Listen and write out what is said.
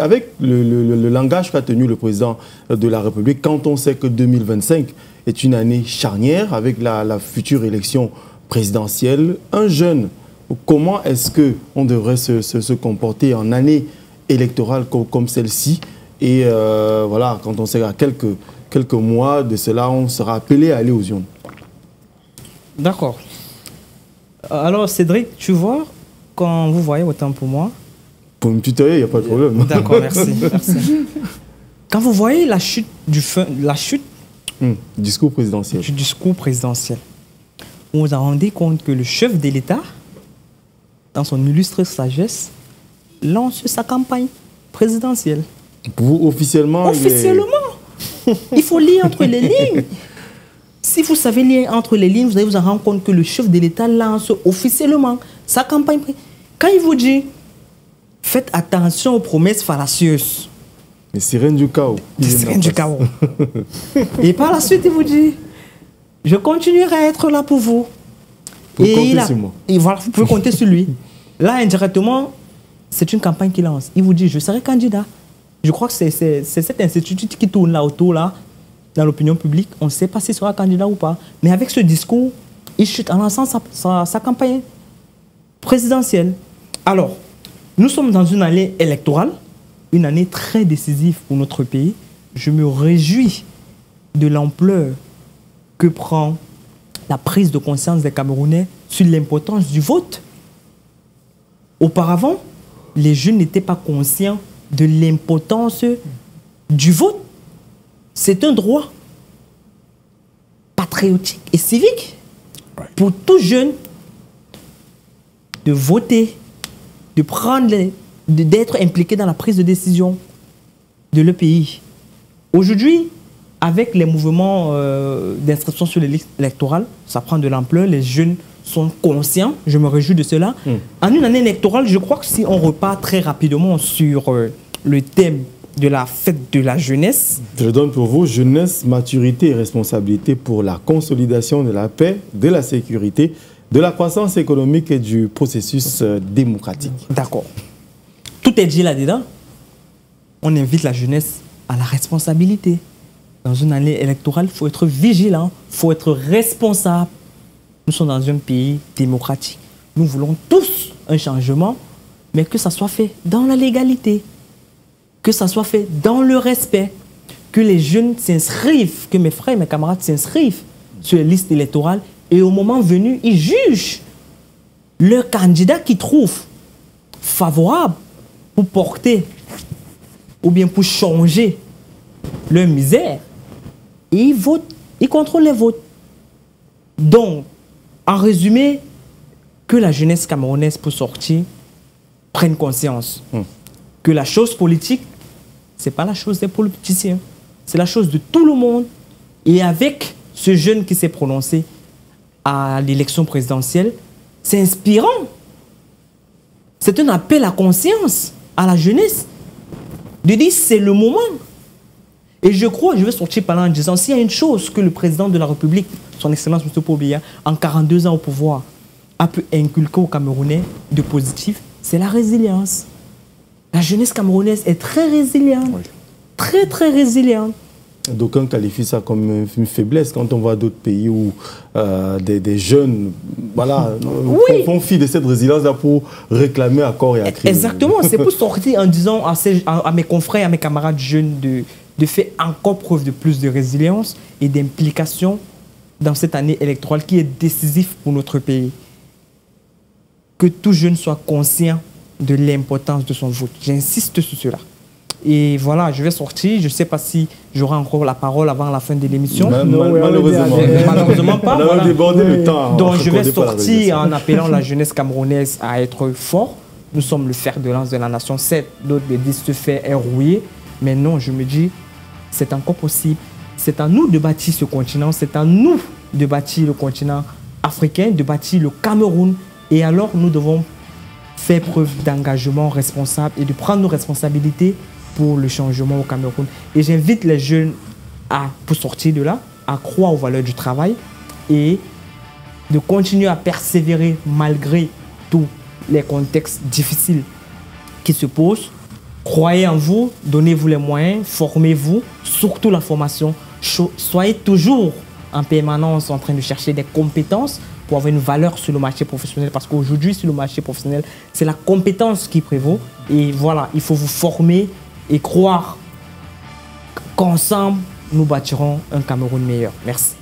Avec le langage qu'a tenu le président de la République, quand on sait que 2025 est une année charnière avec la future élection présidentielle, un jeune, comment est-ce qu'on devrait se comporter en année électorale comme celle-ci? Et voilà, quand on sait qu'à quelques mois de cela, on sera appelé à aller aux urnes. D'accord. Alors Cédric, tu vois, quand vous voyez autant pour moi, pour me tutoyer, il n'y a pas de problème. D'accord, merci, merci. Quand vous voyez la chute discours présidentiel. Du discours présidentiel, vous vous rendez compte que le chef de l'État, dans son illustre sagesse, lance sa campagne présidentielle. Pour vous, officiellement? Officiellement. Il faut lire entre les lignes. Si vous savez lire entre les lignes, vous allez vous en rendre compte que le chef de l'État lance officiellement sa campagne. Quand il vous dit faites attention aux promesses fallacieuses. Les sirènes du chaos. Les sirènes du chaos. Et par la suite, il vous dit, je continuerai à être là pour vous. Et voilà, vous pouvez compter sur lui. Là, indirectement, c'est une campagne qu'il lance. Il vous dit, je serai candidat. Je crois que c'est cet institut qui tourne là autour, là, dans l'opinion publique. On ne sait pas s'il sera candidat ou pas. Mais avec ce discours, il chute en lançant sa campagne présidentielle. Alors, nous sommes dans une année électorale, une année très décisive pour notre pays. Je me réjouis de l'ampleur que prend la prise de conscience des Camerounais sur l'importance du vote. Auparavant, les jeunes n'étaient pas conscients de l'importance du vote. C'est un droit patriotique et civique pour tout jeune de voter, de prendre, d'être impliqué dans la prise de décision de le pays. Aujourd'hui, avec les mouvements d'inscription sur les listes électorales, ça prend de l'ampleur, les jeunes sont conscients, je me réjouis de cela. En une année électorale, je crois que si on repart très rapidement sur le thème de la fête de la jeunesse. Je donne pour vous jeunesse, maturité et responsabilité pour la consolidation de la paix, de la sécurité, de la croissance économique et du processus démocratique. D'accord. Tout est dit là-dedans. On invite la jeunesse à la responsabilité. Dans une année électorale, il faut être vigilant, il faut être responsable. Nous sommes dans un pays démocratique. Nous voulons tous un changement, mais que ça soit fait dans la légalité, que ça soit fait dans le respect, que les jeunes s'inscrivent, que mes frères et mes camarades s'inscrivent sur les listes électorales. Et au moment venu, ils jugent le candidat qu'ils trouvent favorable pour porter ou bien pour changer leur misère. Et ils votent, ils contrôlent les votes. Donc, en résumé, que la jeunesse camerounaise pour sortir prenne conscience que la chose politique, ce n'est pas la chose des politiciens, c'est la chose de tout le monde. Et avec ce jeune qui s'est prononcé à l'élection présidentielle, c'est inspirant. C'est un appel à conscience à la jeunesse de dire c'est le moment. Et je crois, je vais sortir par là en disant, s'il y a une chose que le président de la République, son Excellence M. Paul Biya, en 42 ans au pouvoir, a pu inculquer aux Camerounais de positif, c'est la résilience. La jeunesse camerounaise est très résiliente. Oui. Très, très résiliente. D'aucuns qualifient ça comme une faiblesse quand on voit d'autres pays où des jeunes voilà, font fi de cette résilience-là pour réclamer à corps et à cri. Exactement, c'est pour sortir en disant à mes confrères, à mes camarades jeunes de faire encore preuve de plus de résilience et d'implication dans cette année électorale qui est décisive pour notre pays. Que tout jeune soit conscient de l'importance de son vote. J'insiste sur cela. Et voilà, je vais sortir. Je ne sais pas si j'aurai encore la parole avant la fin de l'émission. Malheureusement pas. On a débordé le temps. Donc je vais sortir en appelant la jeunesse camerounaise à être fort. Nous sommes le fer de lance de la nation. Certes, d'autres me disent ce fer est rouillé. Mais non, je me dis, c'est encore possible. C'est à nous de bâtir ce continent. C'est à nous de bâtir le continent africain, de bâtir le Cameroun. Et alors, nous devons faire preuve d'engagement responsable et de prendre nos responsabilités pour le changement au Cameroun. Et j'invite les jeunes pour sortir de là, à croire aux valeurs du travail et de continuer à persévérer malgré tous les contextes difficiles qui se posent Croyez en vous, donnez-vous les moyens, formez-vous, surtout la formation. Soyez toujours en permanence en train de chercher des compétences pour avoir une valeur sur le marché professionnel. Parce qu'aujourd'hui, sur le marché professionnel, c'est la compétence qui prévaut. Et voilà, il faut vous former et croire qu'ensemble, nous bâtirons un Cameroun meilleur. Merci.